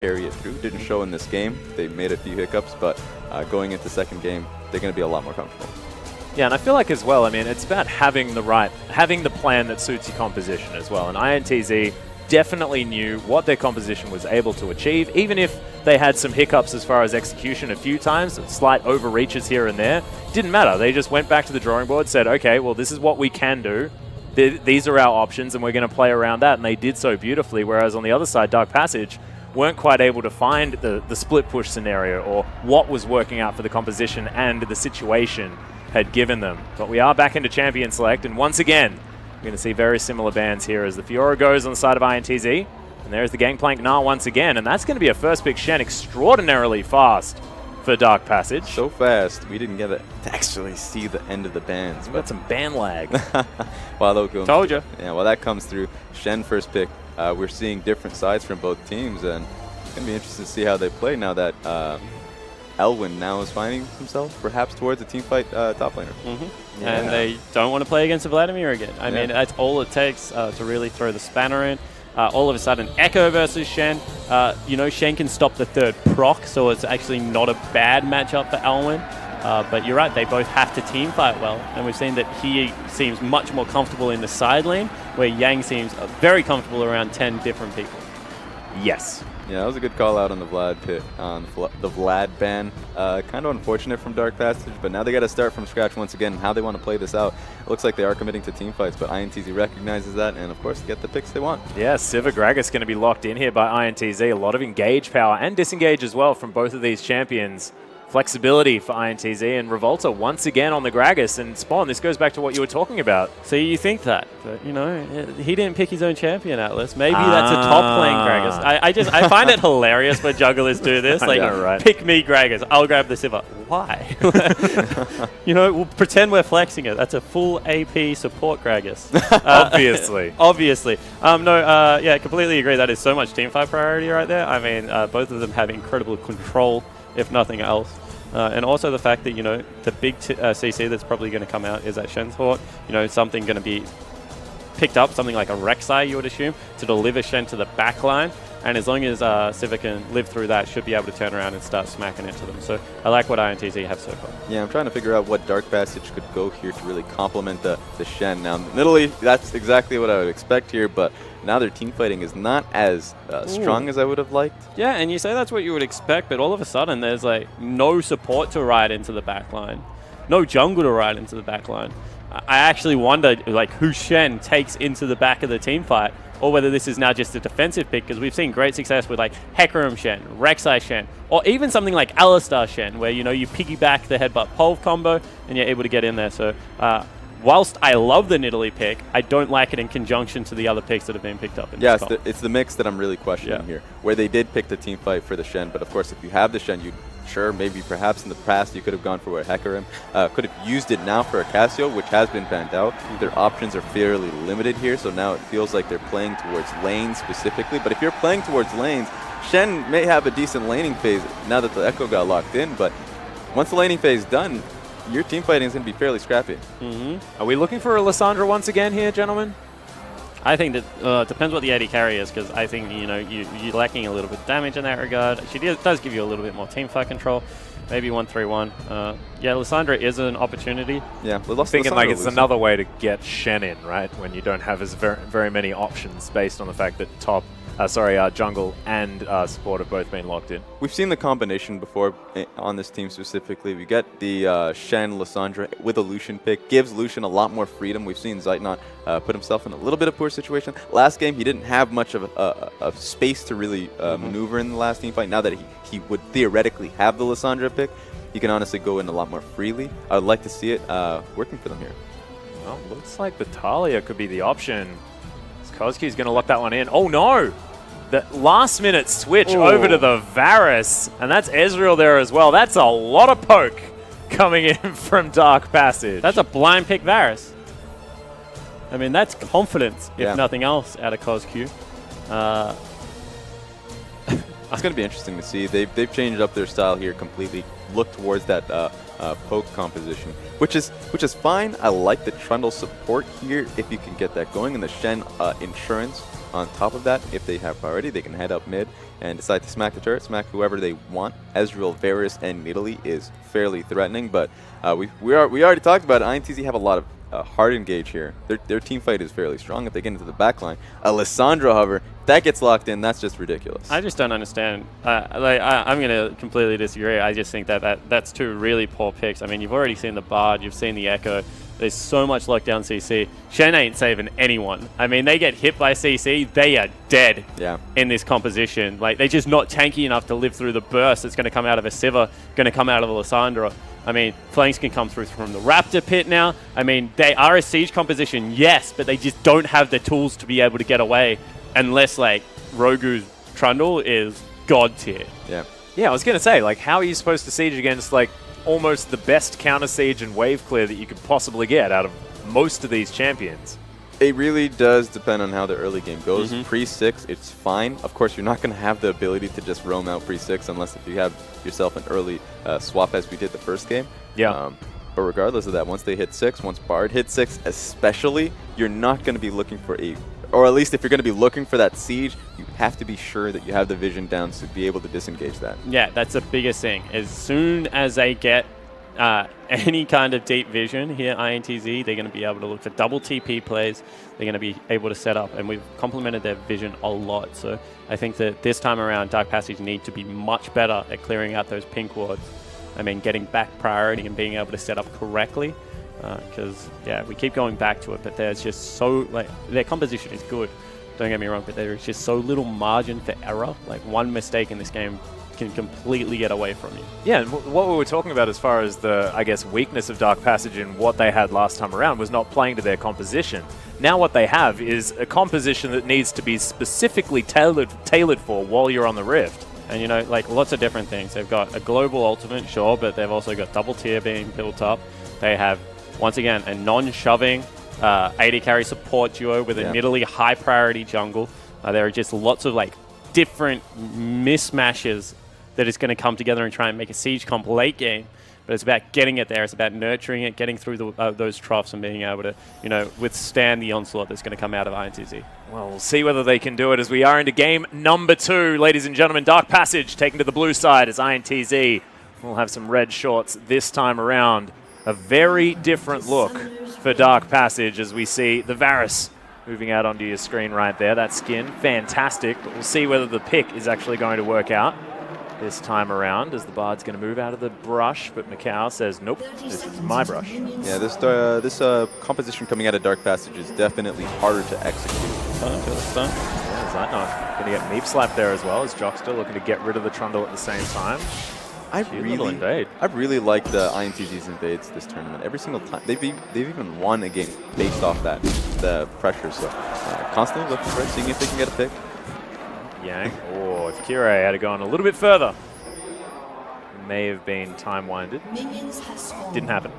carry it through. Didn't show in this game. They made a few hiccups, but going into second game, they're going to be a lot more comfortable. Yeah, and I feel like as well, I mean, it's about having the plan that suits your composition as well. And INTZ definitely knew what their composition was able to achieve, even if they had some hiccups as far as execution a few times, slight overreaches here and there. Didn't matter. They just went back to the drawing board, said, okay, well, this is what we can do. These are our options, and we're going to play around that. And they did so beautifully, whereas on the other side, Dark Passage weren't quite able to find the split push scenario or what was working out for the composition and the situation had given them. But we are back into Champion Select, and once again, we're going to see very similar bans here as the Fiora goes on the side of INTZ. And there's the Gangplank Gnar once again, and that's going to be a first pick Shen extraordinarily fast for Dark Passage. So fast, we didn't get to actually see the end of the bans. We've got some ban lag. Told you. Yeah, well, that comes through. Shen first pick. We're seeing different sides from both teams, and it's going to be interesting to see how they play now that Elwin now is finding himself perhaps towards a teamfight top laner. Yeah. And they don't want to play against Vladimir again. I mean, that's all it takes to really throw the spanner in. All of a sudden, Echo versus Shen. You know, Shen can stop the third proc, so it's actually not a bad matchup for Elwin. But you're right, they both have to team fight well. And we've seen that he seems much more comfortable in the side lane, where Yang seems very comfortable around 10 different people. Yes. Yeah, that was a good call out on the Vlad pit, on the Vlad ban. Kind of unfortunate from Dark Passage, but now they got to start from scratch once again. How they want to play this out. It looks like they are committing to team fights, but INTZ recognizes that, and of course, get the picks they want. Yeah, Sivir Gragas going to be locked in here by INTZ. A lot of engage power and disengage as well from both of these champions. Flexibility for INTZ, and Revolta once again on the Gragas. And Spawn, this goes back to what you were talking about. So you think that, but you know, he didn't pick his own champion, Atlas. Maybe that's a top playing Gragas. I find it hilarious when jugglers do this. Like, know, right? Pick me Gragas, I'll grab the Sivir. Why? You know, we'll pretend we're flexing it. That's a full AP support Gragas. Obviously. Obviously. Yeah, completely agree. That is so much teamfight priority right there. I mean, both of them have incredible control, if nothing else. And also the fact that, you know, the big CC that's probably going to come out is at Shen's Fort. You know, something going to be picked up, something like a Rek'Sai, you would assume, to deliver Shen to the back line. And as long as Sivir can live through that, should be able to turn around and start smacking into them. So I like what INTZ have so far. Yeah, I'm trying to figure out what Dark Passage could go here to really complement the Shen. Now, Italy, that's exactly what I would expect here, but now their team fighting is not as strong as I would have liked. Yeah, and you say that's what you would expect, but all of a sudden there's like no support to ride into the back line, no jungle to ride into the back line. I actually wonder like who Shen takes into the back of the team fight, or whether this is now just a defensive pick, because we've seen great success with like Hecarim Shen, Rek'Sai Shen, or even something like Alistar Shen, where, you know, you piggyback the headbutt pole combo and you're able to get in there. So whilst I love the Nidalee pick, I don't like it in conjunction to the other picks that have been picked up in this comp. It's the mix that I'm really questioning here, where they did pick the team fight for the Shen, but of course if you have the Shen, maybe perhaps in the past you could have gone for a Hecarim, could have used it now for a Cassio, which has been banned out. Their options are fairly limited here, so now it feels like they're playing towards lanes specifically, but if you're playing towards lanes, Shen may have a decent laning phase now that the Echo got locked in, but once the laning phase is done, your team fighting is going to be fairly scrappy. Are we looking for a Lissandra once again here, gentlemen? I think that depends what the AD carry is, because I think, you know, you're lacking a little bit of damage in that regard. She does give you a little bit more teamfight control. Maybe 1-3-1. Yeah, Lissandra is an opportunity. Yeah, I'm thinking like it's another way to get Shen in, right? When you don't have as very many options based on the fact that jungle and support have both been locked in. We've seen the combination before on this team specifically. We get the Shen Lissandra with a Lucian pick. Gives Lucian a lot more freedom. We've seen Zeitnot put himself in a little bit of poor situation. Last game, he didn't have much of space to really maneuver in the last team fight. Now that he would theoretically have the Lissandra pick, he can honestly go in a lot more freely. I would like to see it working for them here. Well, looks like the Talia could be the option. Kozki's going to lock that one in. Oh, no! The last-minute switch over to the Varus, and that's Ezreal there as well. That's a lot of poke coming in from Dark Passage. That's a blind pick Varus. I mean, that's confidence, if nothing else, out of CosQ. It's going to be interesting to see. They've changed up their style here completely. Look towards that poke composition, which is fine. I like the Trundle support here if you can get that going, and the Shen insurance On top of that, if they have priority, they can head up mid and decide to smack the turret, smack whoever they want. Ezreal, Varus, and Nidalee is fairly threatening, but we already talked about it. INTZ have a lot of hard engage here. Their team fight is fairly strong. If they get into the backline, Alessandro, however, if that gets locked in, that's just ridiculous. I just don't understand. I'm going to completely disagree. I just think that's two really poor picks. I mean, you've already seen the Bard, you've seen the Echo. There's so much lockdown CC. Shen ain't saving anyone. I mean, they get hit by CC, they are dead in this composition. Like, they're just not tanky enough to live through the burst that's going to come out of a Sivir, going to come out of Alessandro. I mean, flanks can come through from the Raptor pit now. I mean, they are a siege composition, yes, but they just don't have the tools to be able to get away unless, like, Rogu's Trundle is god tier. Yeah, I was going to say, like, how are you supposed to siege against, like, almost the best counter siege and wave clear that you could possibly get out of most of these champions? It really does depend on how the early game goes. Pre-6, it's fine. Of course, you're not going to have the ability to just roam out pre-6 unless if you have yourself an early swap as we did the first game. Yeah. But regardless of that, once they hit 6, once Bard hits 6 especially, you're not going to be looking for or at least if you're going to be looking for that siege, you have to be sure that you have the vision down to be able to disengage that. Yeah, that's the biggest thing. As soon as they get any kind of deep vision here at INTZ, they're going to be able to look for double TP plays. They're going to be able to set up, and we've complemented their vision a lot. So I think that this time around, Dark Passage need to be much better at clearing out those pink wards. I mean, getting back priority and being able to set up correctly. Because, yeah, we keep going back to it, but there's just so, like, their composition is good. Don't get me wrong, but there is just so little margin for error. Like, one mistake in this game can completely get away from you. Yeah, and what we were talking about as far as the, I guess, weakness of Dark Passage and what they had last time around was not playing to their composition. Now what they have is a composition that needs to be specifically tailored for while you're on the Rift. And, you know, like, lots of different things. They've got a global ultimate, sure, but they've also got double tier being built up. They have, once again, a non-shoving AD carry support duo with a Nidalee high priority jungle. There are just lots of, like, different mismatches that is going to come together and try and make a siege comp late game. But it's about getting it there. It's about nurturing it, getting through those troughs and being able to, you know, withstand the onslaught that's going to come out of INTZ. Well, we'll see whether they can do it as we are into game number 2. Ladies and gentlemen, Dark Passage taken to the blue side as INTZ will have some red shorts this time around. A very different look for Dark Passage as we see the Varus moving out onto your screen right there. That skin, fantastic, but we'll see whether the pick is actually going to work out this time around as the Bard's going to move out of the brush, but Macau says, nope, this is my brush. Yeah, this composition coming out of Dark Passage is definitely harder to execute. Stun. Yeah, Zeitnoff going to get Meep slapped there as well as Jockster looking to get rid of the Trundle at the same time. I really like the INTZ's invades this tournament. Every single time they've even won a game based off the pressure. So constantly looking for it, seeing if they can get a pick. Yang. Oh, if Kirei had gone a little bit further, it may have been time-winded. Didn't happen.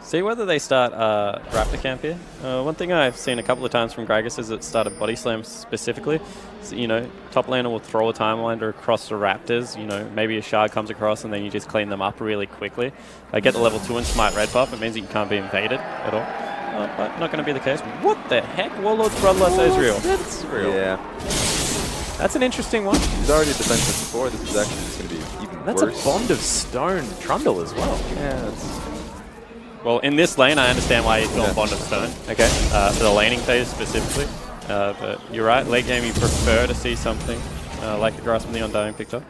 See whether they start Raptor Camp here. One thing I've seen a couple of times from Gragas is it started Body Slam specifically. So, you know, top laner will throw a Timelander across the Raptors. You know, maybe a Shard comes across and then you just clean them up really quickly. Get the level 2 and Smite red buff. It means that you can't be invaded at all. But not going to be the case. What the heck? Warlord's Bloodlust Ezreal. That's real. Yeah. That's an interesting one. He's already defensive before. This is actually just going to be even worse. That's a Bond of Stone Trundle as well. Yeah, that's... Well, in this lane, I understand why he's gone Bond of Stone. Okay. For the laning phase specifically. But you're right, late game you prefer to see something like the Grasp of the Undying picked up.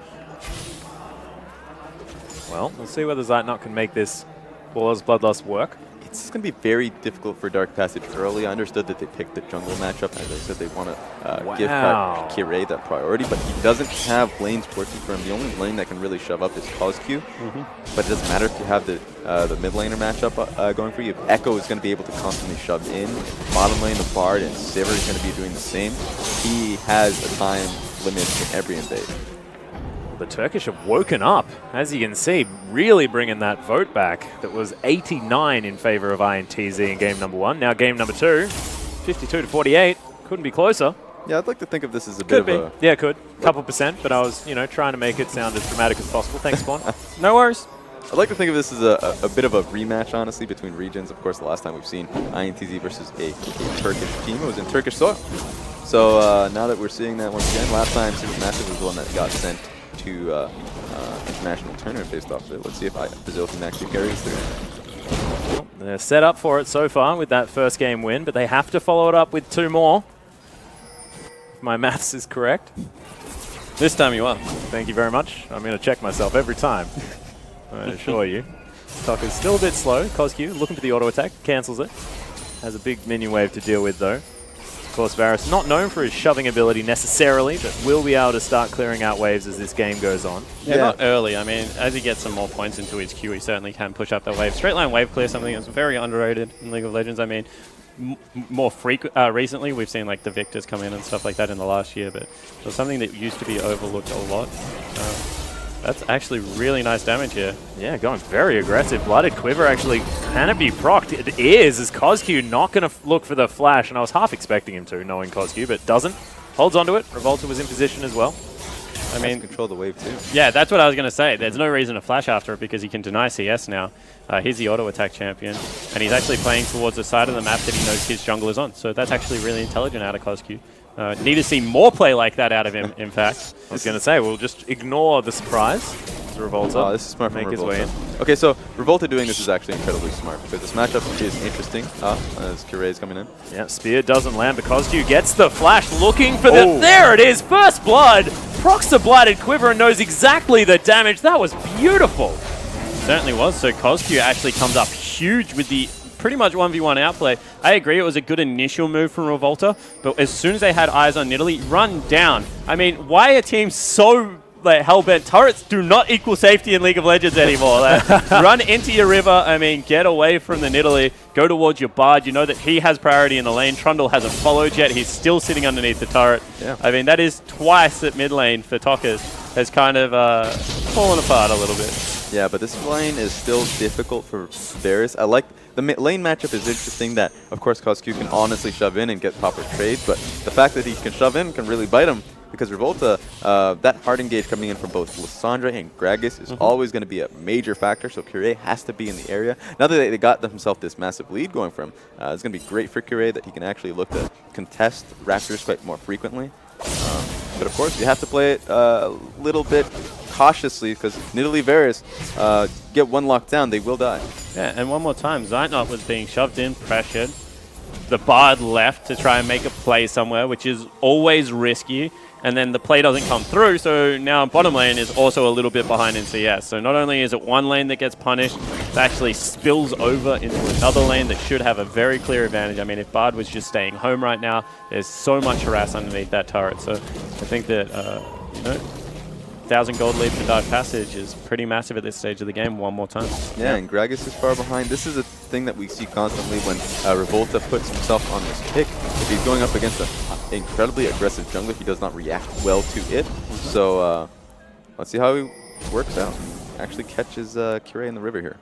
Well, we'll see whether Zeitnock can make this Warlord's Bloodlust work. It's going to be very difficult for Dark Passage early. I understood that they picked the jungle matchup. As I said, they want to give Kirei that priority, but he doesn't have lanes working for him. The only lane that can really shove up is CosQ. But it doesn't matter if you have the mid laner matchup going for you. Echo is going to be able to constantly shove in. Bottom lane, the Bard and Sivir is going to be doing the same. He has a time limit in every invade. The Turkish have woken up, as you can see, really bringing that vote back. That was 89 in favor of INTZ in game number 1. Now game number 2, 52 to 48. Couldn't be closer. Yeah, I'd like to think of this as a bit of a... Yeah, could. Couple percent, but I was, you know, trying to make it sound as dramatic as possible. Thanks, Spawn. No worries. I'd like to think of this as a bit of a rematch, honestly, between regions. Of course, the last time we've seen INTZ versus a Turkish team, it was in Turkish soil. So now that we're seeing that once again, last time Supermassive was the one that got sent to international tournament based off of it. Let's see if Brazil can actually carry this through. They're set up for it so far with that first game win, but they have to follow it up with 2 more. If my maths is correct. This time you are. Thank you very much. I'm going to check myself every time. I assure you. Tucker's still a bit slow. Cosq looking for the auto attack, cancels it. Has a big minion wave to deal with though. Of course, Varus not known for his shoving ability necessarily, but will be able to start clearing out waves as this game goes on. Yeah, not early. I mean, as he gets some more points into his queue, he certainly can push up that wave. Straight line wave clear, something that's very underrated in League of Legends. I mean, more frequent recently we've seen like the Victors come in and stuff like that in the last year, but it was something that used to be overlooked a lot. That's actually really nice damage here. Yeah, going very aggressive. Blooded Quiver actually can it be procced? It is Cosq not going to look for the flash, and I was half expecting him to, knowing Cosq, but doesn't. Holds onto it. Revolta was in position as well. I mean, control the wave too. Yeah, that's what I was going to say. There's no reason to flash after it because he can deny CS now. He's the auto attack champion, and he's actually playing towards the side of the map that he knows his jungle is on. So that's actually really intelligent out of Cosq. Need to see more play like that out of him, in fact. I was going to say, we'll just ignore the surprise. Revolta. Oh, this is smart from Revolta. His way in. Okay, so Revolta doing this is actually incredibly smart because this matchup is interesting as Curé is coming in. Yeah, Spear doesn't land, but Cosq gets the flash looking for the... There it is! First blood! Procs the Blighted Quiver and knows exactly the damage. That was beautiful. Certainly was. So Cosq actually comes up huge with the pretty much 1v1 outplay. I agree, it was a good initial move from Revolta, but as soon as they had eyes on Nidalee, run down. I mean, why are teams so like hellbent? Turrets do not equal safety in League of Legends anymore. Run into your river, I mean, get away from the Nidalee, go towards your Bard. You know that he has priority in the lane. Trundle hasn't followed yet. He's still sitting underneath the turret. Yeah. I mean, that is twice at mid lane for Tokas. Has kind of fallen apart a little bit. Yeah, but this lane is still difficult for Varus. I like the lane matchup is interesting that, of course, Cosq can honestly shove in and get proper trades, but the fact that he can shove in can really bite him because Revolta, that hard engage coming in from both Lissandra and Gragas is always going to be a major factor, so Curé has to be in the area. Now that they got themselves this massive lead going for him, it's going to be great for Curé that he can actually look to contest Raptors quite more frequently. But of course, you have to play it a little bit cautiously because Nidalee Varus get one locked down, they will die. Yeah, and one more time, Zeitnot was being shoved in, pressured. The Bard left to try and make a play somewhere, which is always risky. And then the play doesn't come through, so now bottom lane is also a little bit behind in CS. So not only is it one lane that gets punished, it actually spills over into another lane that should have a very clear advantage. I mean, if Bard was just staying home right now, there's so much harass underneath that turret. So I think that, you know, 1,000 gold lead for Dark Passage is pretty massive at this stage of the game one more time. Yeah, and Gragas is far behind. This is a thing that we see constantly when Revolta puts himself on this pick. If he's going up against an incredibly aggressive jungler, he does not react well to it. So let's see how he works out. Actually catches Curé in the river here.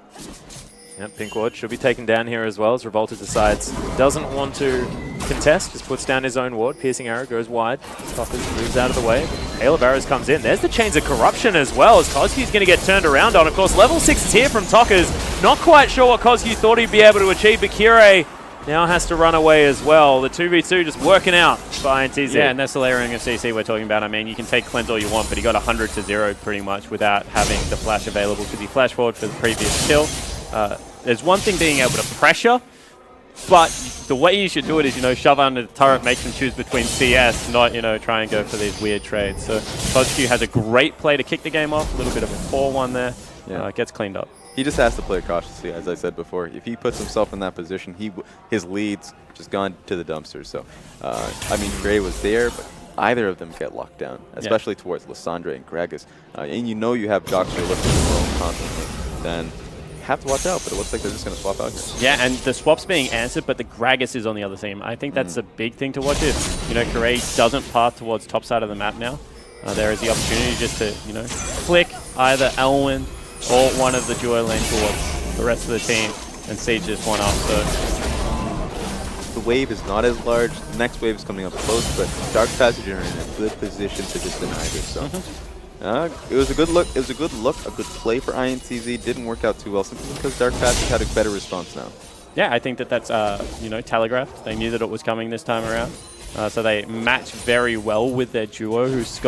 Yep, Pink Ward should be taken down here as well as Revolta decides doesn't want to contest, just puts down his own ward. Piercing Arrow goes wide. Toppers moves out of the way. Hail of Arrows comes in. There's the Chains of Corruption as well as Cosq's going to get turned around on. Of course, level 6 is here from Tockers. Not quite sure what Cosq thought he'd be able to achieve, but Curé now has to run away as well. The 2v2 just working out by INTZ. Yeah, and that's the layering of CC we're talking about. I mean, you can take cleanse all you want, but he got 100 to 0 pretty much without having the flash available because he flash forward for the previous kill. There's one thing being able to pressure, but the way you should do it is, you know, shove under the turret, make them choose between CS, not, you know, try and go for these weird trades. So Cosq has a great play to kick the game off. A little bit of a 4-1 there. Yeah. Gets cleaned up. He just has to play cautiously, as I said before. If he puts himself in that position, his lead's just gone to the dumpsters. So, I mean, Gray was there, but either of them get locked down, especially towards Lissandra and Gragas. And you know you have Joxer looking for constantly. Then have to watch out, but it looks like they're just going to swap out here. Yeah, and the swap's being answered, but the Gragas is on the other team. I think that's a big thing to watch. If, you know, Curé doesn't path towards top side of the map now, there is the opportunity just to, you know, flick either Elwyn or one of the duo lane towards the rest of the team and siege this one up. So the wave is not as large. The next wave is coming up close, but Dark Passage are in a good position to just deny this. So It was a good look. It was a good look, a good play for INTZ. Didn't work out too well simply because Dark Passage had a better response now. Yeah, I think that that's, you know, telegraphed. They knew that it was coming this time around. So they matched very well with their duo, who's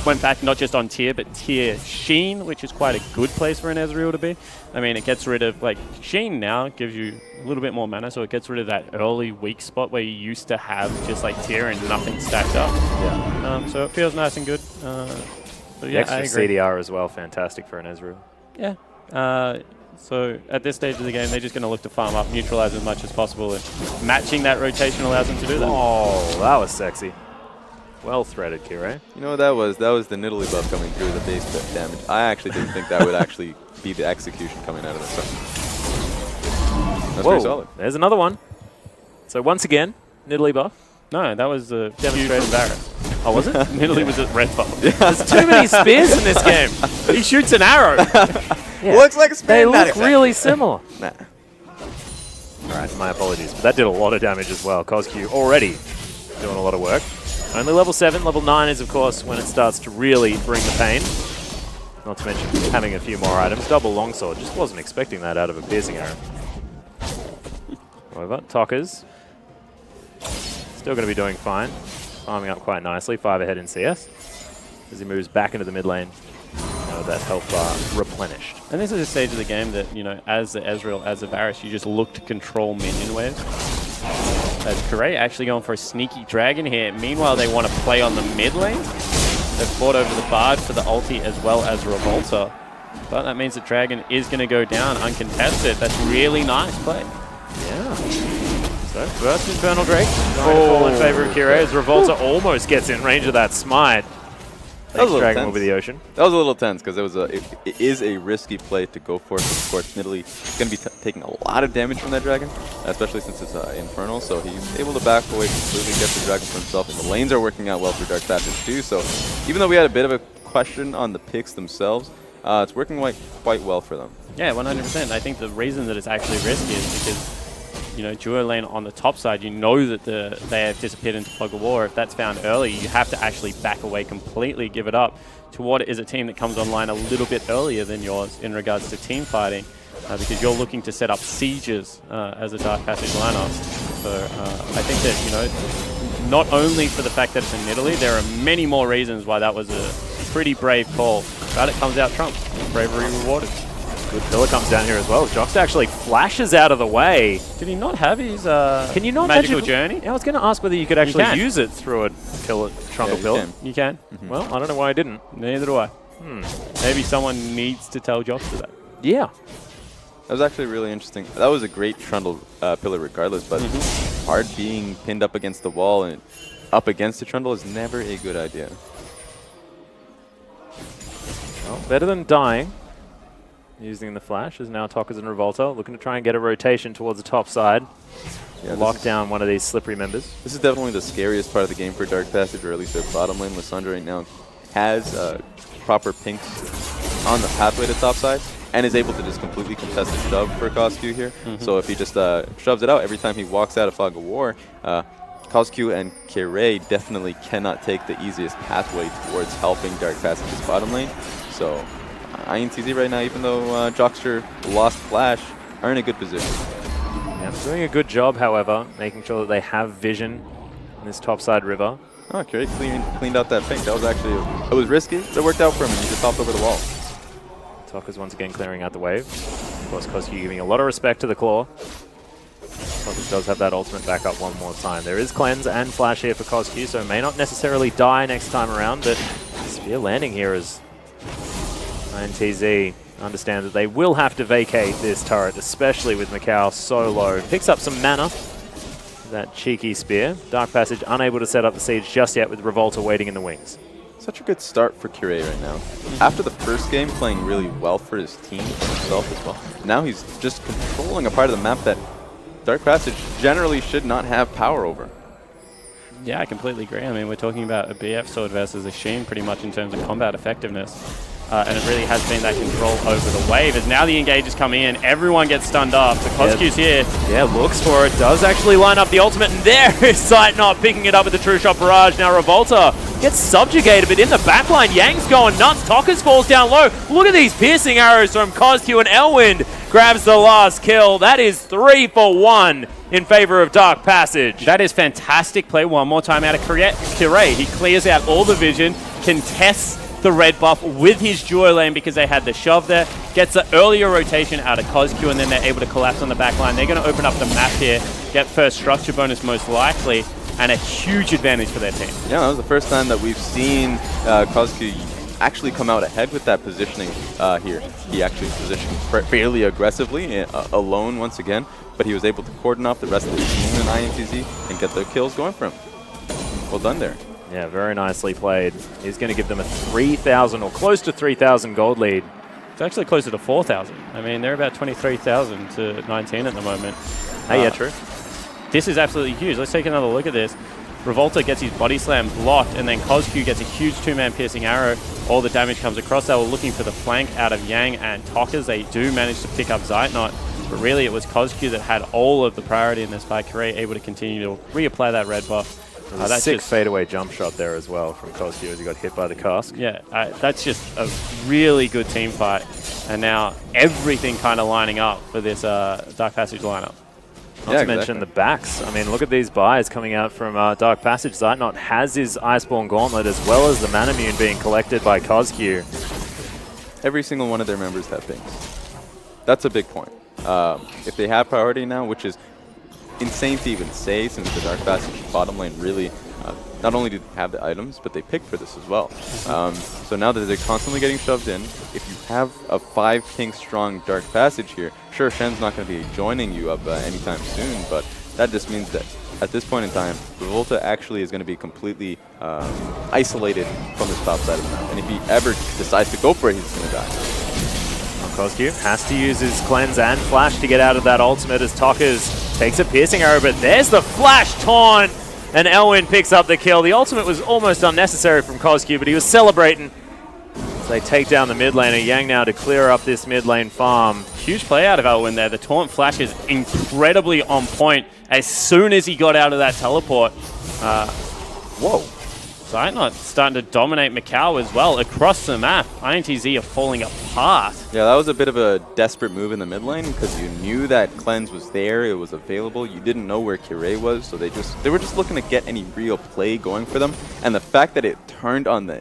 went back not just on tier, but tier Sheen, which is quite a good place for an Ezreal to be. I mean, it gets rid of, like, Sheen now gives you a little bit more mana, so it gets rid of that early weak spot where you used to have just, like, tier and nothing stacked up. Yeah. So it feels nice and good. But yeah, Extra I agree. CDR as well, fantastic for an Ezreal. Yeah. So at this stage of the game, they're just going to look to farm up, neutralize as much as possible, and matching that rotation allows them to do that. Oh, that was sexy. Well threaded, Kirei. You know what that was? That was the Nidalee buff coming through the base damage. I actually didn't think that would actually be the execution coming out of this stuff. That's pretty solid. There's another one. So once again, Nidalee buff. No, that was the demonstrated Varus. Oh, was it? Nidalee was at red buff. There's too many spears in this game. He shoots an arrow. Yeah. Looks like a spear. They not look exactly. really similar. Nah. All right, my apologies. But that did a lot of damage as well. CosQ already doing a lot of work. Only level 7. Level 9 is, of course, when it starts to really bring the pain. Not to mention having a few more items. Double longsword. Just wasn't expecting that out of a piercing arrow. However, Tokkers still going to be doing fine. Farming up quite nicely. 5 ahead in CS. As he moves back into the mid lane. That health bar replenished. And this is a stage of the game that, you know, as the Ezreal, as the Varus, you just look to control minion waves. As Kirei actually going for a sneaky dragon here. Meanwhile, they want to play on the mid lane. They've fought over the Bard for the ulti as well as Revolta. But that means the dragon is going to go down uncontested. That's really nice play. Yeah. So, first Infernal Drake. Going to fall in favor of Kirei as Revolta almost gets in range of that smite. Thanks, Dragon over the ocean. That was a little tense because it is a risky play to go for. Of course, Nidalee is going to be taking a lot of damage from that dragon, especially since it's Infernal. So he's able to back away completely, get the dragon for himself. And the lanes are working out well for Dark Passage too. So even though we had a bit of a question on the picks themselves, it's working quite well for them. Yeah, 100%. I think the reason that it's actually risky is because, you know, duo lane on the top side, you know that they have disappeared into Fog of War. If that's found early, you have to actually back away completely, give it up to what is a team that comes online a little bit earlier than yours in regards to team fighting, because you're looking to set up sieges as a Dark Passage lineup. So I think that, you know, not only for the fact that it's in Italy, there are many more reasons why that was a pretty brave call, but it comes out trumps. Bravery rewarded. Good pillar comes down here as well. Jox actually flashes out of the way. Did he not have his Can you not magical journey? Yeah, I was going to ask whether you could actually can. use it through a pillar, trundle pillar. You can. Well, I don't know why I didn't. Neither do I. Maybe someone needs to tell Jox to that. Yeah. That was actually really interesting. That was a great trundle pillar regardless, but hard being pinned up against the wall and up against the trundle is never a good idea. Well, better than dying. Using the flash is now Tokkers and Revolta, looking to try and get a rotation towards the top side. Yeah, lock down one of these slippery members. This is definitely the scariest part of the game for Dark Passage, or at least their bottom lane. Lissandra right now has proper pinks on the pathway to top side and is able to just completely contest the shove for CosQ here. So if he just shoves it out every time he walks out of Fog of War, CosQ and Kirei definitely cannot take the easiest pathway towards helping Dark Passage's bottom lane. So INTZ right now, even though Joxter lost Flash, are in a good position. Yeah, doing a good job, however, making sure that they have vision in this topside river. Oh, Kirei cleaned out that pink. That was actually, it was risky, but it worked out for him, and he just hopped over the wall. Tokkers once again clearing out the wave. Of course, CosQ giving a lot of respect to the claw. Tokkers does have that ultimate back up one more time. There is cleanse and flash here for CosQ, so may not necessarily die next time around, but spear landing here is INTZ understand that they will have to vacate this turret, especially with Macau so low. Picks up some mana. That cheeky spear. Dark Passage unable to set up the siege just yet with Revolta waiting in the wings. Such a good start for Kirei right now. After the first game, playing really well for his team, for himself as well. Now he's just controlling a part of the map that Dark Passage generally should not have power over. Yeah, I completely agree. I mean, we're talking about a BF sword versus a Sheen pretty much in terms of combat effectiveness. And it really has been that control over the wave. As now the engages come in, everyone gets stunned up. The CosQ's here. Yeah, looks for it. Does actually line up the ultimate, and there is Sight not picking it up with the True Shot Barrage. Now Revolta Gets subjugated, but in the backline, Yang's going nuts. Tokas falls down low. Look at these piercing arrows from Kozq, and Elwind grabs the last kill. That is 3 for 1 in favor of Dark Passage. That is fantastic play one more time out of Kirei. He clears out all the vision, contests the red buff with his duo lane because they had the shove there, gets the earlier rotation out of Kozq, and then they're able to collapse on the back line. They're going to open up the map here, get first structure bonus most likely, and a huge advantage for their team. Yeah, that was the first time that we've seen Kozq actually come out ahead with that positioning here. He actually positioned fairly aggressively, alone once again, but he was able to cordon off the rest of the team in INTZ and get the kills going for him. Well done there. Yeah, very nicely played. He's going to give them a 3,000 or close to 3,000 gold lead. It's actually closer to 4,000. I mean, they're about 23,000 to 19 at the moment. Hey, yeah, true. This is absolutely huge. Let's take another look at this. Revolta gets his body slam blocked, and then Kozq gets a huge two-man piercing arrow. All the damage comes across. They were looking for the flank out of Yang and Tokas. They do manage to pick up Zeitnot, but really it was Kozq that had all of the priority in this fight. Kirei able to continue to reapply that red buff. That's sick fadeaway jump shot there as well from Kozq as he got hit by the cask. Yeah, that's just a really good team fight. And now everything kind of lining up for this Dark Passage lineup. Not to mention the backs. I mean, look at these buys coming out from Dark Passage. Zeitnot has his Iceborne Gauntlet as well as the Manamune being collected by Kozq. Every single one of their members have things. That's a big point. If they have priority now, which is insane to even say, since the Dark Passage bottom lane really, not only do they have the items, but they pick for this as well. So now that they're constantly getting shoved in, if you have a 5-king strong Dark Passage here, sure, Shen's not going to be joining you up anytime soon, but that just means that at this point in time, Revolta actually is going to be completely isolated from this top side of the map. And if he ever decides to go for it, he's going to die. Kozq has to use his cleanse and flash to get out of that ultimate as Tokas takes a piercing arrow, but there's the flash taunt, and Elwind picks up the kill. The ultimate was almost unnecessary from Kozq, but he was celebrating as they take down the mid laner. Yang now to clear up this mid lane farm. Huge play out of Elwind there. The taunt flash is incredibly on point as soon as he got out of that teleport. Whoa. Zeitnot starting to dominate Macau as well across the map. INTZ are falling apart. Yeah, that was a bit of a desperate move in the mid lane because you knew that cleanse was there, it was available. You didn't know where Kirei was, so they were just looking to get any real play going for them. And the fact that it turned on their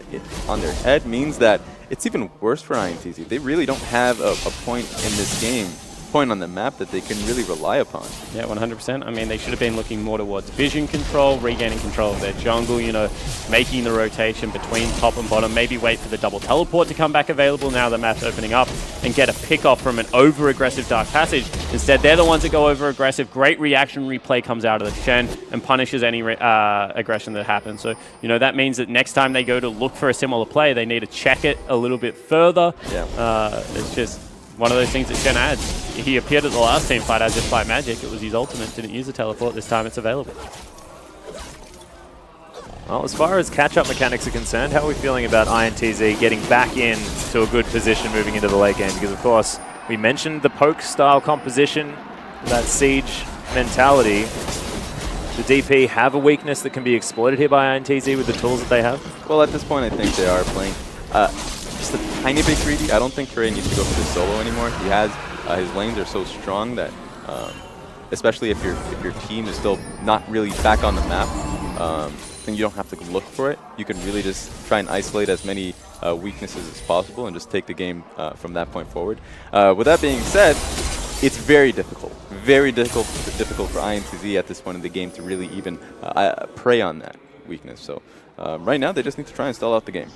head means that it's even worse for INTZ. They really don't have a point in this game, point on the map that they can really rely upon. Yeah, 100%. I mean, they should have been looking more towards vision control, regaining control of their jungle, you know, making the rotation between top and bottom, maybe wait for the double teleport to come back available now the map's opening up, and get a pick-off from an over-aggressive Dark Passage. Instead, they're the ones that go over-aggressive. Great reaction replay comes out of the Shen and punishes any aggression that happens. So, you know, that means that next time they go to look for a similar play, they need to check it a little bit further. Yeah. It's just one of those things that Shen adds. He appeared at the last team fight as if by magic. It was his ultimate, didn't use the teleport. This time it's available. Well, as far as catch-up mechanics are concerned, how are we feeling about INTZ getting back in to a good position moving into the late game? Because, of course, we mentioned the poke-style composition, that siege mentality. The DP have a weakness that can be exploited here by INTZ with the tools that they have? Well, at this point, I think they are playing just a tiny bit greedy. I don't think Kirei needs to go for the solo anymore. He has his lanes are so strong that, especially if your team is still not really back on the map, then you don't have to look for it. You can really just try and isolate as many weaknesses as possible and just take the game from that point forward. With that being said, it's very difficult for INTZ at this point in the game to really even prey on that weakness. So right now, they just need to try and stall out the game.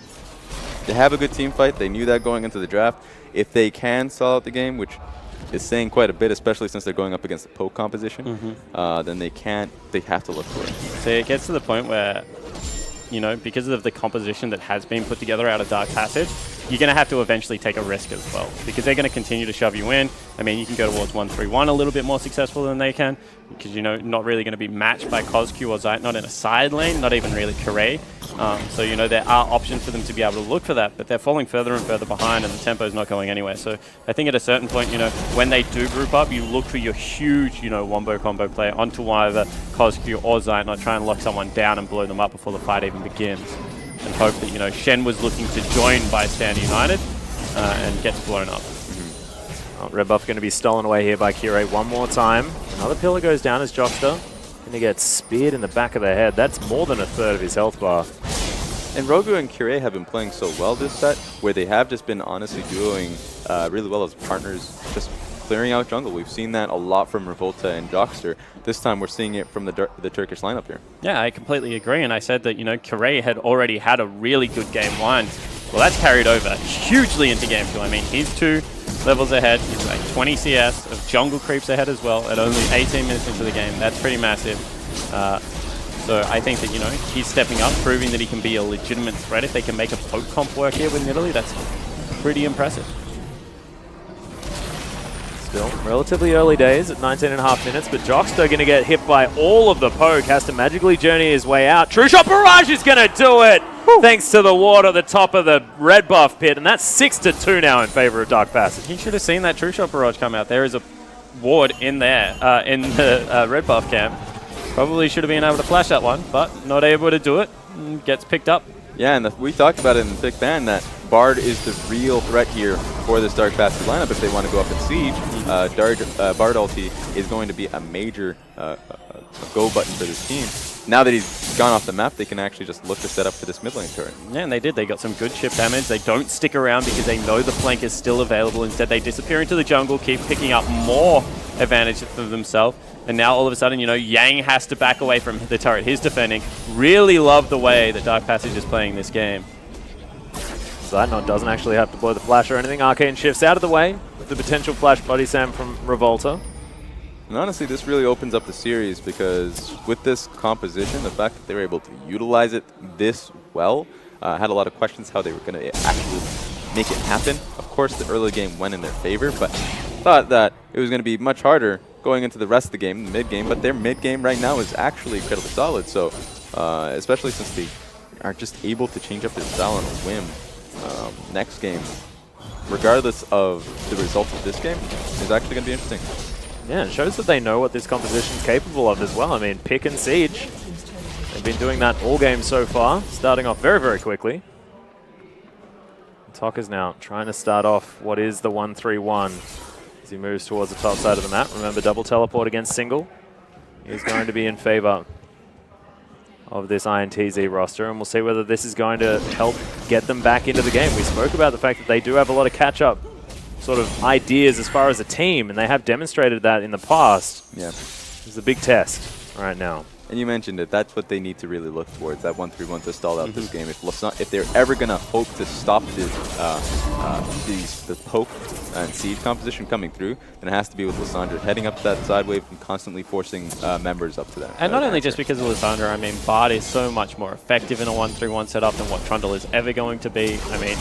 They have a good team fight. They knew that going into the draft. If they can stall out the game, which is saying quite a bit, especially since they're going up against the poke composition, then they have to look for it. So it gets to the point where, you know, because of the composition that has been put together out of Dark Passage, you're going to have to eventually take a risk as well, because they're going to continue to shove you in. I mean, you can go towards 1-3-1 a little bit more successful than they can, because, you know, not really going to be matched by Kozq or Zeitnot in a side lane, not even really Kirei. So, you know, there are options for them to be able to look for that, but they're falling further and further behind, and the tempo is not going anywhere. So I think at a certain point, you know, when they do group up, you look for your huge, you know, wombo combo player onto either Kozq or Zeitnot, try and lock someone down and blow them up before the fight even begins. and hope that, you know, Shen was looking to join Bystander United and gets blown up. Red buff going to be stolen away here by Curate one more time. Another pillar goes down as Jockster going to get speared in the back of the head. That's more than a third of his health bar. And Rogu and Curate have been playing so well this set, where they have just been honestly doing really well as partners, just clearing out jungle. We've seen that a lot from Revolta and Jockster. This time we're seeing it from the Turkish lineup here. Yeah, I completely agree. And I said that, you know, Curate had already had a really good game 1. Well, that's carried over hugely into game 2. I mean, he's 2 levels ahead. He's like 20 CS of jungle creeps ahead as well at only 18 minutes into the game. That's pretty massive. So I think that, you know, he's stepping up, proving that he can be a legitimate threat. If they can make a poke comp work here with Nidalee, that's pretty impressive. Still relatively early days at 19.5 minutes, but Jockster going to get hit by all of the poke, has to magically journey his way out. True Shot Barrage is going to do it! Woo. Thanks to the ward at the top of the red buff pit, and that's 6-2 now in favor of Dark Passage. He should have seen that True Shot Barrage come out. There is a ward in there, in the red buff camp. Probably should have been able to flash that one, but not able to do it. Gets picked up. Yeah, and we talked about it in the Big Ban that Bard is the real threat here for this Dark Passage lineup if they want to go up in Siege. Bard ulti is going to be a major go button for this team. Now that he's gone off the map, they can actually just look to set up for this mid lane turret. Yeah, and they did. They got some good chip damage. They don't stick around because they know the flank is still available. Instead, they disappear into the jungle, keep picking up more advantage for themselves. And now all of a sudden, you know, Yang has to back away from the turret he's defending. Really love the way that Dark Passage is playing this game. Zeitnot doesn't actually have to blow the flash or anything. Arcane shifts out of the way with the potential flash body slam from Revolta. And honestly, this really opens up the series because with this composition, the fact that they were able to utilize it this well, had a lot of questions how they were going to actually make it happen. Of course, the early game went in their favor, but thought that it was going to be much harder going into the rest of the game, the mid game. But their mid game right now is actually incredibly solid. So, especially since they are just able to change up their style on a whim, next game, regardless of the result of this game, is actually going to be interesting. Yeah, it shows that they know what this composition is capable of as well. I mean, pick and siege. They've been doing that all game so far, starting off very, very quickly. Tokka's now trying to start off what is the 1-3-1 as he moves towards the top side of the map. Remember, double teleport against single is going to be in favor of this INTZ roster, and we'll see whether this is going to help get them back into the game. We spoke about the fact that they do have a lot of catch-up sort of ideas as far as a team, and they have demonstrated that in the past. Yeah. It's a big test right now. And you mentioned it, that's what they need to really look towards, that 1-3-1 to stall out this game. If they're ever going to hope to stop this, the poke and siege composition coming through, then it has to be with Lissandra heading up to that side wave and constantly forcing members up to that. And not only just because of Lissandra, I mean, Bard is so much more effective in a 1-3-1 setup than what Trundle is ever going to be. I mean,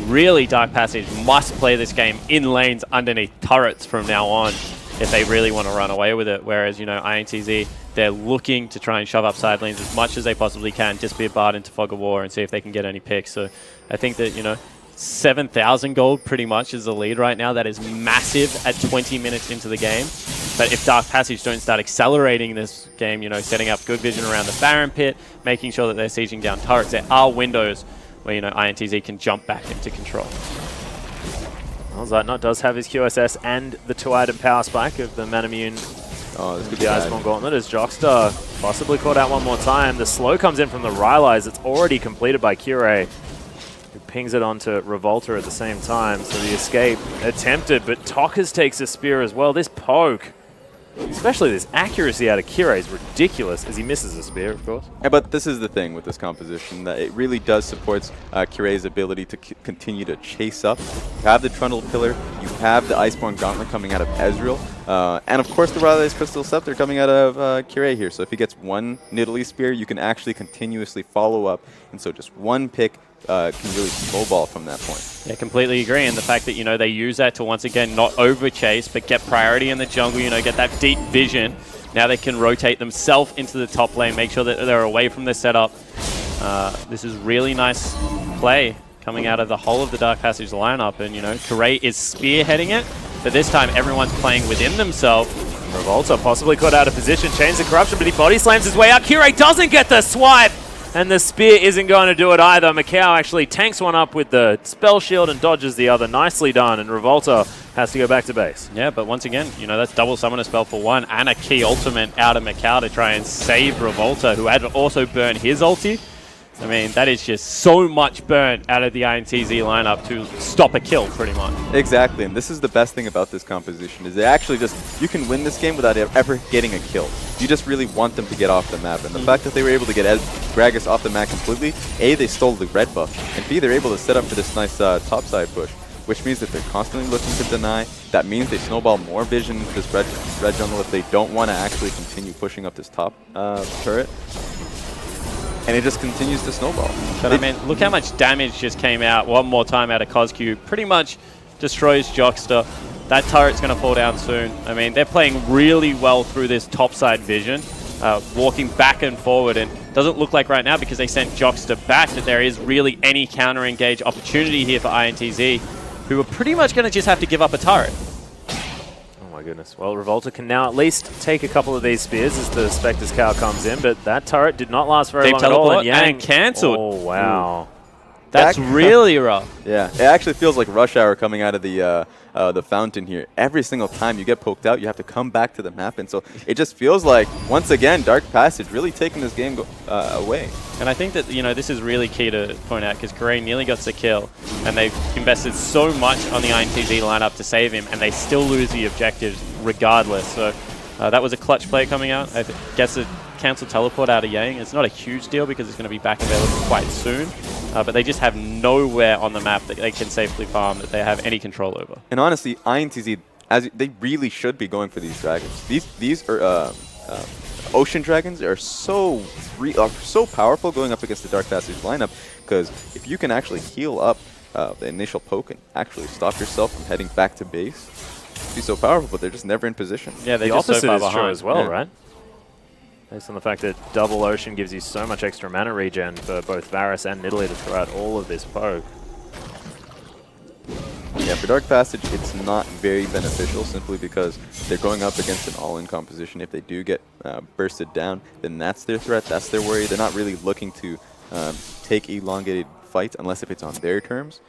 really, Dark Passage must play this game in lanes underneath turrets from now on if they really want to run away with it. Whereas, you know, INTZ, they're looking to try and shove up side lanes as much as they possibly can, just be a Bard into Fog of War and see if they can get any picks. So I think that, you know, 7,000 gold pretty much is the lead right now. That is massive at 20 minutes into the game. But if Dark Passage don't start accelerating this game, you know, setting up good vision around the Baron pit, making sure that they're sieging down turrets, there are windows where, you know, INTZ can jump back into control. Well, Zeitnot does have his QSS and the 2-item power spike of the Manamune. Oh, this could the Iceborne Gauntlet as Jockster possibly caught out one more time. The slow comes in from the Rylai's. It's already completed by Curate, who pings it onto Revolta at the same time. So the escape attempted, but Tokka's takes a spear as well. This poke, especially this accuracy out of Curate, is ridiculous as he misses a spear, of course. Yeah, but this is the thing with this composition, that it really does support Curate's ability to continue to chase up. You have the Trundle Pillar, you have the Iceborne Gauntlet coming out of Ezreal, and of course the Rylai's Crystal Scepter coming out of Curate here. So if he gets one Nidalee Spear, you can actually continuously follow up, and so just one pick can really snowball from that point. Yeah, completely agree. And the fact that, you know, they use that to once again not over chase, but get priority in the jungle, you know, get that deep vision. Now they can rotate themselves into the top lane, make sure that they're away from the setup. This is really nice play coming out of the whole of the Dark Passage lineup. And, you know, Curate is spearheading it, but this time everyone's playing within themselves. Revolta possibly caught out of position, chains the corruption, but he body slams his way out. Curate doesn't get the swipe. And the spear isn't going to do it either. Macau actually tanks one up with the spell shield and dodges the other. Nicely done, and Revolta has to go back to base. Yeah, but once again, you know, that's double summon a spell for one and a key ultimate out of Macau to try and save Revolta, who had to also burn his ulti. I mean, that is just so much burn out of the INTZ lineup to stop a kill, pretty much. Exactly, and this is the best thing about this composition, is they actually just, you can win this game without ever getting a kill. You just really want them to get off the map, and the fact that they were able to get Gragas off the map completely, A, they stole the red buff, and B, they're able to set up for this nice topside push, which means that they're constantly looking to deny. That means they snowball more vision into this red jungle if they don't want to actually continue pushing up this top turret. And it just continues to snowball. But I mean, look how much damage just came out one more time out of CosQ. Pretty much destroys Jockster. That turret's going to fall down soon. I mean, they're playing really well through this topside vision, walking back and forward. And doesn't look like right now, because they sent Jockster back, that there is really any counter-engage opportunity here for INTZ, who are pretty much going to just have to give up a turret. Oh my goodness. Well, Revolta can now at least take a couple of these spears as the Spectre's Cow comes in, but that turret did not last very long at all. They've teleported and cancelled. Oh, wow. Ooh. That's really rough. Yeah, it actually feels like rush hour coming out of the fountain here. Every single time you get poked out, you have to come back to the map, and so it just feels like, once again, Dark Passage really taking this game away. And I think that, you know, this is really key to point out, because Kareem nearly got the kill, and they've invested so much on the INTZ lineup to save him, and they still lose the objectives regardless. So that was a clutch play coming out. I guess a cancel teleport out of Yang. It's not a huge deal because it's going to be back available quite soon. But they just have nowhere on the map that they can safely farm, that they have any control over. And honestly, INTZ, they really should be going for these dragons. These are ocean dragons are so powerful going up against the Dark Passage lineup, because if you can actually heal up the initial poke and actually stop yourself from heading back to base, it'd be so powerful, but they're just never in position. Yeah, the opposite so is behind. true as well, Yeah. right? Based on the fact that double ocean gives you so much extra mana regen for both Varus and Nidalee to throw out all of this poke. Yeah, for Dark Passage, it's not very beneficial simply because they're going up against an all-in composition. If they do get bursted down, then that's their threat, that's their worry. They're not really looking to take elongated fights unless if it's on their terms.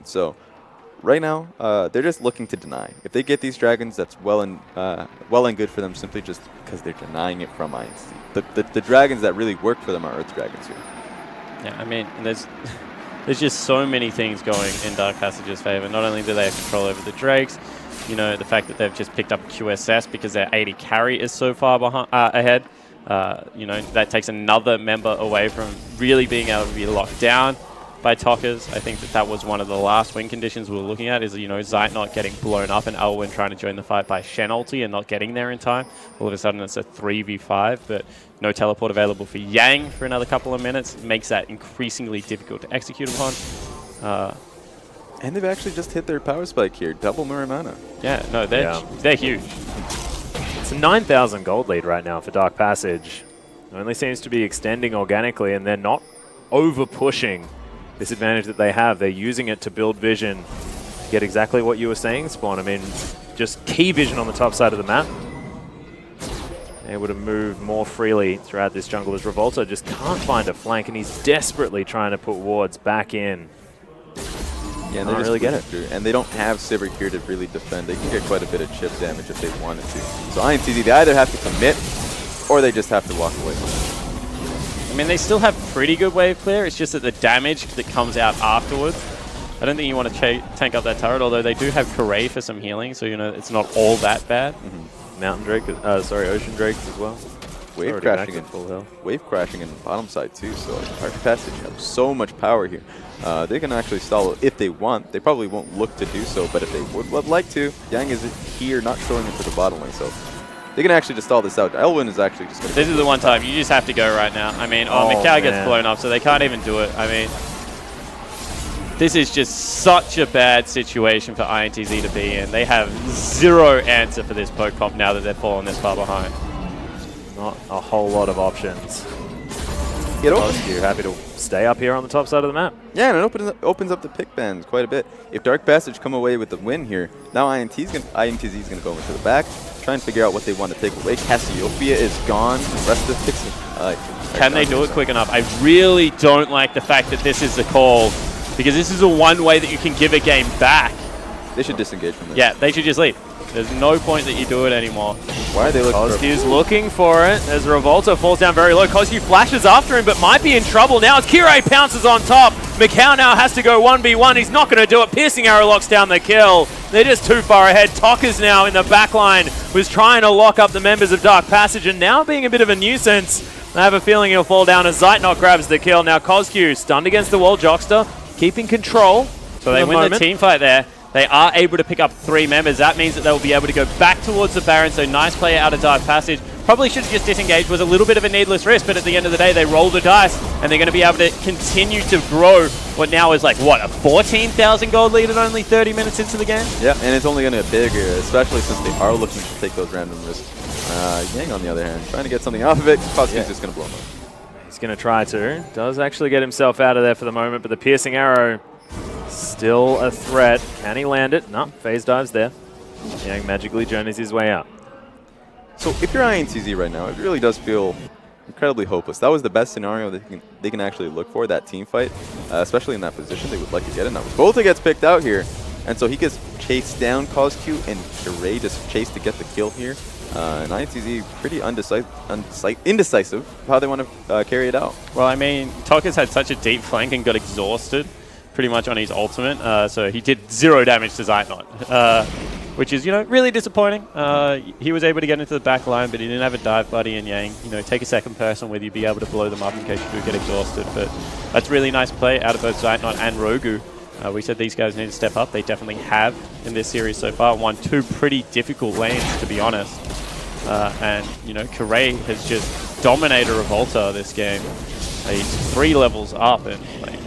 So right now, they're just looking to deny. If they get these dragons, that's well and good for them, simply just because they're denying it from INTZ. The dragons that really work for them are Earth dragons here. Yeah, I mean, there's just so many things going in Dark Passage's favor. Not only do they have control over the Drakes, you know, the fact that they've just picked up QSS because their 80 carry is so far ahead. You know, that takes another member away from really being able to be locked down by Talkers. I think that was one of the last win conditions we were looking at, is, you know, Zite not getting blown up and Elwyn trying to join the fight by Shen ulti and not getting there in time. All of a sudden it's a 3v5, but no teleport available for Yang for another couple of minutes. It makes that increasingly difficult to execute upon. And they've actually just hit their power spike here, double Muramana. Yeah, no, they're huge. It's a 9,000 gold lead right now for Dark Passage. It only seems to be extending organically, and they're not over-pushing this advantage that they have. They're using it to build vision, to get exactly what you were saying, Spawn. I mean, just key vision on the top side of the map. Able to move more freely throughout this jungle as Revolta just can't find a flank, and he's desperately trying to put wards back in. Yeah, and they they really get it. through. And they don't have Sivir here to really defend. They can get quite a bit of chip damage if they wanted to. So INTZ, they either have to commit, or they just have to walk away. I mean, they still have pretty good wave clear. It's just that the damage that comes out afterwards, I don't think you want to tank up that turret, although they do have Karay for some healing, so, you know, it's not all that bad. Mountain Drake, Ocean Drakes as well. Wave crashing in the bottom side too, so Dark Passage have so much power here. They can actually stall it if they want. They probably won't look to do so, but if they would like to, Yang is here not showing into the bottom lane, so they can actually just stall this out. Elwyn is actually just going to... This is the one time you just have to go right now. I mean, Macau gets blown up, so they can't even do it. I mean, this is just such a bad situation for INTZ to be in. They have zero answer for this poke comp now that they're falling this far behind. Not a whole lot of options. You're happy to stay up here on the top side of the map. Yeah, and it opens up the pick bands quite a bit. If Dark Passage come away with the win here, now INTZ is going to go over to the back, try and figure out what they want to take away. Cassiopeia is gone. The rest of the picks Can they do it quick enough? I really don't like the fact that this is the call, because this is the one way that you can give a game back. They should disengage from this. Yeah, they should just leave. There's no point that you do it anymore. Why are they looking for Kozcu's looking for it as Revolta falls down very low. Kozcu flashes after him, but might be in trouble now as Kirei pounces on top. Macau now has to go 1v1. He's not going to do it. Piercing Arrow locks down the kill. They're just too far ahead. Tokka's now in the back line, was trying to lock up the members of Dark Passage and now being a bit of a nuisance. I have a feeling he'll fall down as Zeitnot grabs the kill. Now Kozcu stunned against the wall. Jockster keeping control. So they win the team fight there. They are able to pick up 3 members. That means that they'll be able to go back towards the Baron. So nice play out of Dark Passage. Probably should have just disengaged. Was a little bit of a needless risk, but at the end of the day, they roll the dice, and they're going to be able to continue to grow what now is like, what, a 14,000 gold lead at only 30 minutes into the game? Yeah, and it's only going to get bigger, especially since they are looking to take those random risks. Yang, on the other hand, trying to get something off of it. Kozcu's just going to blow him up. He's going to try to. Does actually get himself out of there for the moment, but the piercing arrow still a threat. Can he land it? No, phase dives there. Yang magically journeys his way out. So if you're INTZ right now, it really does feel incredibly hopeless. That was the best scenario that they can actually look for, that team fight, especially in that position they would like to get in. Now, Volta gets picked out here, and so he gets chased down, Kozcu, and Kirei just chased to get the kill here. And ITZ pretty indecisive how they want to carry it out. Well, I mean, Tokka's had such a deep flank and got exhausted pretty much on his ultimate, so he did 0 damage to Zeitnot, which is, you know, really disappointing. He was able to get into the back line, but he didn't have a dive buddy in Yang. You know, take a second person with you, be able to blow them up in case you do get exhausted. But that's really nice play out of both Zeitnot and Rogu. We said these guys need to step up. They definitely have in this series so far. Won 2 pretty difficult lanes, to be honest. And, you know, Kirei has just dominated Revolta this game. He's 3 levels up, and like,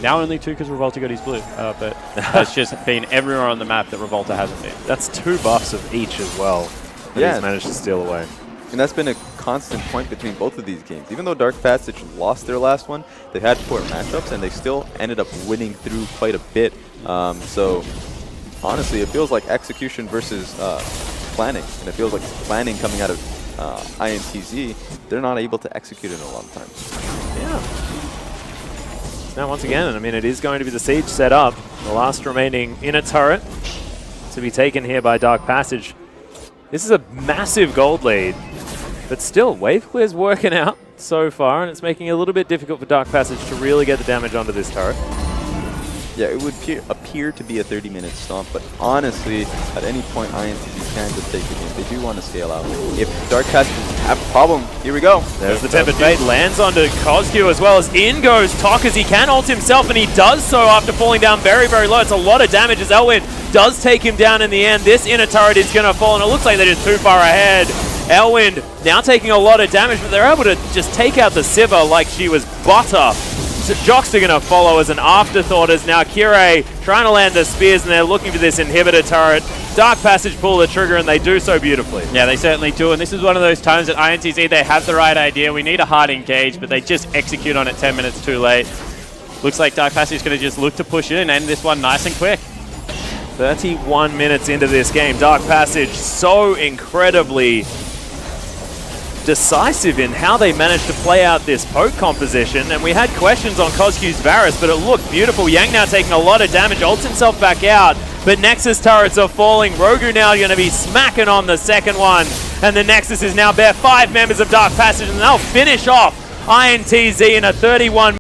now only 2 because Revolta got his blue. But it's just been everywhere on the map that Revolta hasn't been. That's 2 buffs of each as well that he's managed to steal away. And that's been a constant point between both of these games. Even though Dark Passage lost their last one, they had poor matchups, and they still ended up winning through quite a bit. So, honestly, it feels like execution versus planning. And it feels like planning coming out of INTZ, they're not able to execute it in a lot of times. Yeah. Now, once again, I mean, it is going to be the siege set up. The last remaining inner turret to be taken here by Dark Passage. This is a massive gold lead, but still, wave clear's working out so far, and it's making it a little bit difficult for Dark Passage to really get the damage onto this turret. Yeah, it would appear to be a 30-minute stomp, but honestly, at any point, INTZ can just take the game. They do want to scale out. If Dark Passage have a problem, here we go. There's the Tempered Fate, lands onto Kozcu as well as in goes Tokka as he can ult himself, and he does so after falling down very, very low. It's a lot of damage as Elwind does take him down in the end. This inner turret is going to fall, and it looks like they're just too far ahead. Elwind now taking a lot of damage, but they're able to just take out the Sivir like she was butter. So Jockster going to follow as an afterthought as now Kirei trying to land the spears, and they're looking for this inhibitor turret. Dark Passage pull the trigger, and they do so beautifully. Yeah, they certainly do, and this is one of those times that INTZ, they have the right idea. We need a hard engage, but they just execute on it 10 minutes too late. Looks like Dark Passage is going to just look to push in and end this one nice and quick. 31 minutes into this game. Dark Passage so incredibly decisive in how they managed to play out this poke composition, and we had questions on Kozcu's Varus, but it looked beautiful. Yang now taking a lot of damage, ults himself back out, but Nexus turrets are falling. Rogu now going to be smacking on the second one, and the Nexus is now bare 5 members of Dark Passage, and they'll finish off INTZ in a 31